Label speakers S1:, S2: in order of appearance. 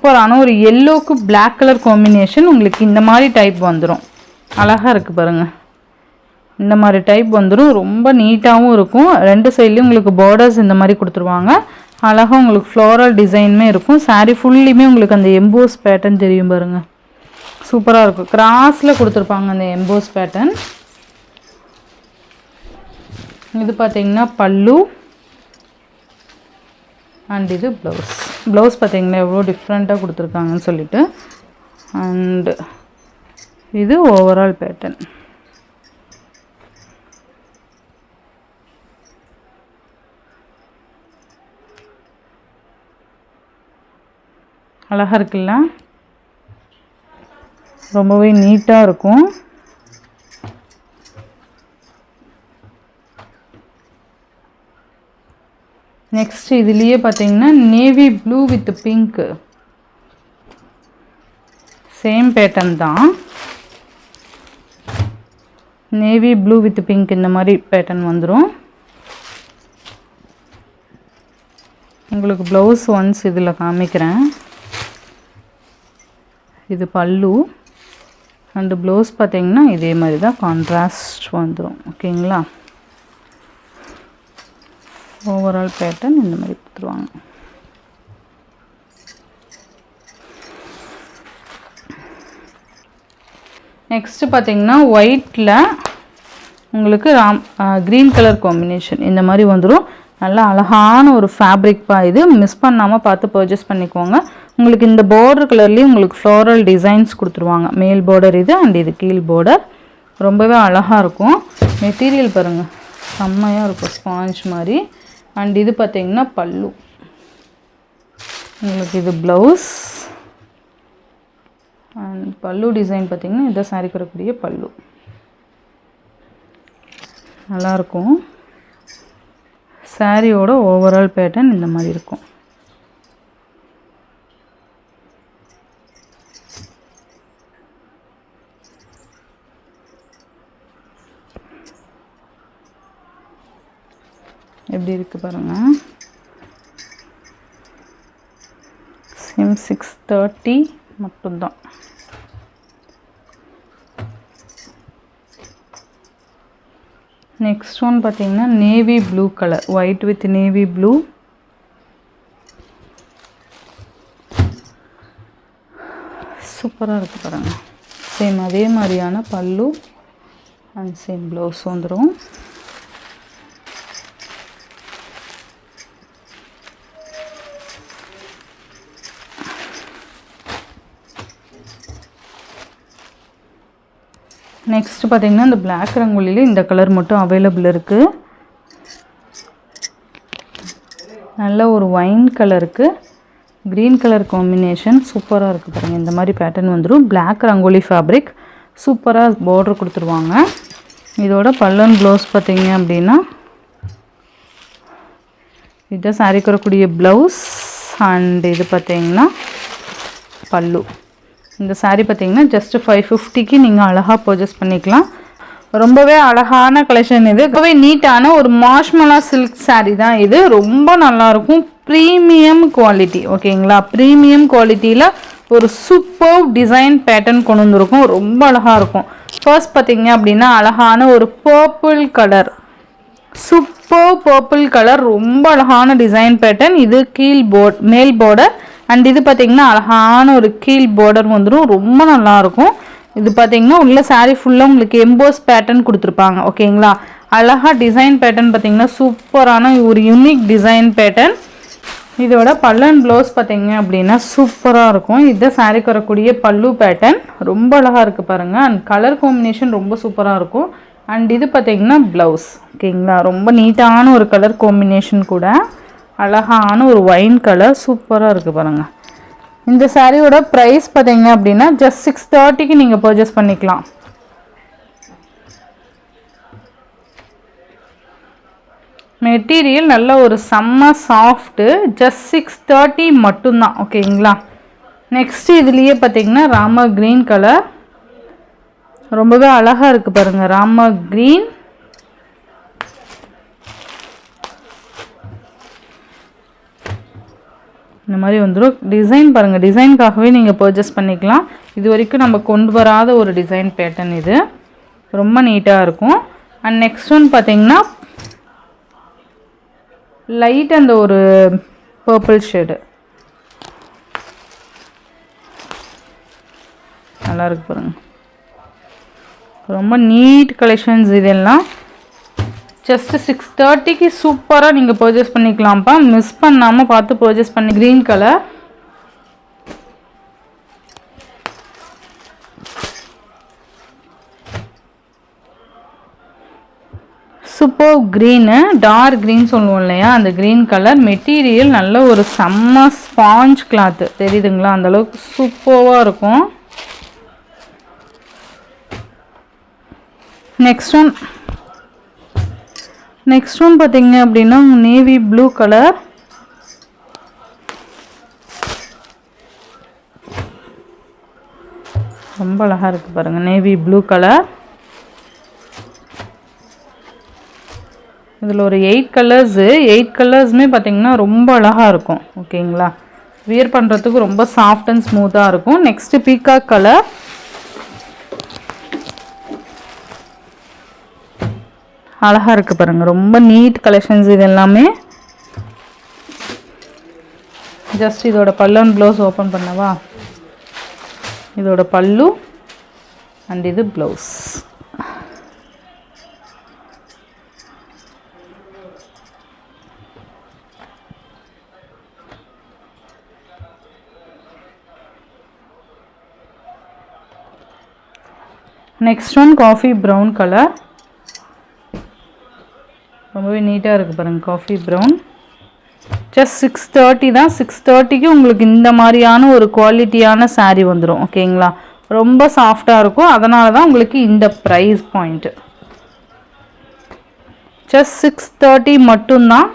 S1: சூப்பரான ஒரு எல்லோக்கு black colour combination. உங்களுக்கு இந்த மாதிரி டைப் வந்துடும். அழகாக இருக்குது பாருங்கள். இந்த மாதிரி டைப் வந்துடும். ரொம்ப நீட்டாகவும் இருக்கும். ரெண்டு சைட்லேயும் உங்களுக்கு பார்டர்ஸ் இந்த மாதிரி கொடுத்துருவாங்க. அழகாக உங்களுக்கு ஃப்ளோரல் டிசைனுமே இருக்கும். சாரீ ஃபுல்லியுமே உங்களுக்கு அந்த எம்போஸ் பேட்டர்ன் தெரியும் பாருங்கள். சூப்பராக இருக்கும். கிராஸில் கொடுத்துருப்பாங்க அந்த எம்போஸ் பேட்டர்ன். இது பார்த்தீங்கன்னா பல்லு அண்ட் இது ப்ளவுஸ். ப்ளவுஸ் பார்த்தீங்கன்னா எவ்வளோ டிஃப்ரெண்ட்டாக கொடுத்துருக்காங்கன்னு சொல்லிட்டு. அண்டு இது ஓவரால் பேட்டர்ன். அழகாக இருக்குல்ல, ரொம்பவே நீட்டாக இருக்கும். நெக்ஸ்ட் இதுலேயே பார்த்தீங்கன்னா navy blue with pink, same pattern தான். நேவி ப்ளூ வித் பிங்க் இந்த மாதிரி பேட்டர்ன் வந்துடும். உங்களுக்கு ப்ளவுஸ் ஒன்ஸ் இதில் காமிக்கிறேன். இது பல்லு அண்டு ப்ளவுஸ் பார்த்தீங்கன்னா இதே மாதிரி தான் கான்ட்ராஸ்ட் வந்துடும். ஓகேங்களா, ஓவரால் பேட்டர்ன் இந்த மாதிரி கொடுத்துருவாங்க. நெக்ஸ்ட்டு பார்த்தீங்கன்னா ஒயிட்டில் உங்களுக்கு க்ரீன் கலர் காம்பினேஷன் இந்த மாதிரி வந்துடும். நல்லா அழகான ஒரு ஃபேப்ரிக்பா. இது மிஸ் பண்ணாமல் பார்த்து பர்ச்சேஸ் பண்ணிக்கோங்க. உங்களுக்கு இந்த பார்டர் கலர்லேயும் உங்களுக்கு ஃப்ளோரல் டிசைன்ஸ் கொடுத்துருவாங்க. மேல் பார்டர் இது அண்ட் இது கீழ் பார்டர். ரொம்பவே அழகாக இருக்கும். மெட்டீரியல் பாருங்கள், செம்மையாக இருக்கும், ஸ்பாஞ்ச் மாதிரி. அண்ட் இது பார்த்தீங்கன்னா பல்லு. உங்களுக்கு இது ப்ளவுஸ் அண்ட் பல்லு டிசைன் பார்த்தீங்கன்னா இந்த சாரிக்கு வரக்கூடிய பல்லு. நல்லாயிருக்கும். சாரியோட ஓவரால் பேட்டர்ன் இந்த மாதிரி இருக்கும். எப்படி இருக்குது பாருங்கள். சேம் 630 மட்டும்தான். நெக்ஸ்ட் ஒன் பார்த்தீங்கன்னா navy blue colour, white with navy blue. சூப்பராக இருக்குது பாருங்கள். சேம் அதே மாதிரியான பல்லு அண்ட் சேம் ப்ளவுஸ் வந்துடும். நெக்ஸ்ட் பார்த்தீங்கன்னா இந்த பிளாக் ரங்கோலியில் இந்த கலர் மட்டும் அவைலபிள் இருக்குது. நல்ல ஒரு ஒயின் கலருக்கு க்ரீன் கலர் காம்பினேஷன் சூப்பராக இருக்குது பாருங்கள். இந்த மாதிரி பேட்டர்ன் வந்துடும். பிளாக் ரங்கோலி ஃபேப்ரிக், சூப்பராக பார்டர் கொடுத்துருவாங்க. இதோட பல்லன் ப்ளவுஸ் பார்த்தீங்க அப்படின்னா இதுதான் சாரிக்கு வரக்கூடிய ப்ளவுஸ் அண்ட் இது பார்த்தீங்கன்னா பல்லு. இந்த சாரீ பார்த்தீங்கன்னா ஜஸ்ட் 550க்கு நீங்கள் அழகாக பர்ச்சேஸ் பண்ணிக்கலாம். ரொம்பவே அழகான கலெக்ஷன் இது. ரொம்பவே நீட்டான ஒரு மாஷ்மலா சில்க் சாரீ தான் இது. ரொம்ப நல்லாயிருக்கும். Premium quality. ஓகேங்களா, ப்ரீமியம் குவாலிட்டியில் ஒரு சூப்பர் டிசைன் பேட்டர்ன் கொண்டு வந்துருக்கும். ரொம்ப அழகாக இருக்கும். ஃபர்ஸ்ட் பார்த்தீங்க அப்படின்னா அழகான ஒரு purple colour, super purple colour, ரொம்ப அழகான டிசைன் பேட்டர்ன். இது கீழ் மேல் பார்டர் அண்ட் இது பார்த்தீங்கன்னா அழகான ஒரு கீழ் பார்டர் வந்துடும். ரொம்ப நல்லாயிருக்கும். இது பார்த்தீங்கன்னா உள்ள சாரீ ஃபுல்லாக உங்களுக்கு எம்போஸ் பேட்டர்ன் கொடுத்துருப்பாங்க. ஓகேங்களா, அழகாக டிசைன் பேட்டர்ன் பார்த்தீங்கன்னா சூப்பரான ஒரு யூனிக் டிசைன் பேட்டர்ன். இதோட பல்லன் ப்ளவுஸ் பார்த்தீங்க அப்படின்னா சூப்பராக இருக்கும். இதுதான் சாரீக்கு வரக்கூடிய பல்லு பேட்டர்ன். ரொம்ப அழகாக இருக்குது பாருங்கள். அண்ட் கலர் காம்பினேஷன் ரொம்ப சூப்பராக இருக்கும். அண்ட் இது பார்த்தீங்கன்னா ப்ளவுஸ். ஓகேங்களா, ரொம்ப நீட்டான ஒரு கலர் காம்பினேஷன் கூட. அழகான ஒரு ஒயின் கலர் சூப்பராக இருக்குது பாருங்கள். இந்த சாரியோட ப்ரைஸ் பார்த்தீங்க அப்படின்னா ஜஸ்ட் 630க்கு நீங்கள் பர்ச்சேஸ் பண்ணிக்கலாம். மெட்டீரியல் நல்ல ஒரு செம்ம சாஃப்ட்டு. ஜஸ்ட் 630 மட்டும்தான். ஓகேங்களா, நெக்ஸ்ட் இதுலேயே பார்த்தீங்கன்னா ராமா க்ரீன் கலர், ரொம்பவே அழகாக இருக்குது பாருங்கள். ராமா க்ரீன் இந்த மாதிரி வந்துடும். டிசைன் பாருங்கள், டிசைனுக்காகவே நீங்கள் பர்ச்சேஸ் பண்ணிக்கலாம். இது வரைக்கும் நம்ம கொண்டு வராத ஒரு டிசைன் பேட்டர்ன் இது, ரொம்ப நீட்டாக இருக்கும். அண்ட் நெக்ஸ்ட் ஒன் பார்த்தீங்கன்னா லைட் அந்த ஒரு பர்பிள் ஷேடு நல்லா இருக்கு பாருங்க, ரொம்ப நீட் கலெக்ஷன்ஸ். இதெல்லாம் ஜஸ்ட் 630க்கு சூப்பராக நீங்கள் பர்ச்சேஸ் பண்ணிக்கலாம்ப்பா. மிஸ் பண்ணாமல் பார்த்து பர்ச்சேஸ் பண்ணி. Green colour, super green, dark green சொல்லுவோம் இல்லையா, அந்த க்ரீன் கலர். மெட்டீரியல் நல்ல ஒரு செம்ம ஸ்பாஞ்ச் கிளாத்து தெரியுதுங்களா, அந்தளவுக்கு சூப்பராக இருக்கும். நெக்ஸ்ட் ஒன் பார்த்தீங்க அப்படின்னா நேவி ப்ளூ கலர். ரொம்ப அழகாக இருக்குது பாருங்கள், நேவி ப்ளூ கலர். இதில் ஒரு 8 கலர்ஸு, 8 கலர்ஸுமே பார்த்திங்கன்னா ரொம்ப அழகாக இருக்கும். ஓகேங்களா, வியர் பண்ணுறதுக்கு ரொம்ப சாஃப்ட் அண்ட் ஸ்மூத்தாக இருக்கும். Next peacock colour. அழகாக இருக்குது பாருங்கள், ரொம்ப நீட் கலெக்ஷன்ஸ் இது எல்லாமே. ஜஸ்ட் இதோட பல்லு அண்ட் ப்ளவுஸ் ஓப்பன் பண்ணவா, இதோட பல்லு அண்ட் இது blouse. Next one coffee brown colour, ரொம்பவே நீட்டாக இருக்குது பாருங்கள், காஃபி ப்ரௌன். ஜஸ்ட் 630 தான். 630க்கு உங்களுக்கு இந்த மாதிரியான ஒரு குவாலிட்டியான சாரீ வந்துடும். ஓகேங்களா, ரொம்ப சாஃப்டாக இருக்கும், அதனால தான் உங்களுக்கு இந்த ப்ரைஸ் பாயிண்ட்டு. ஜஸ்ட் 630 மட்டும்தான்.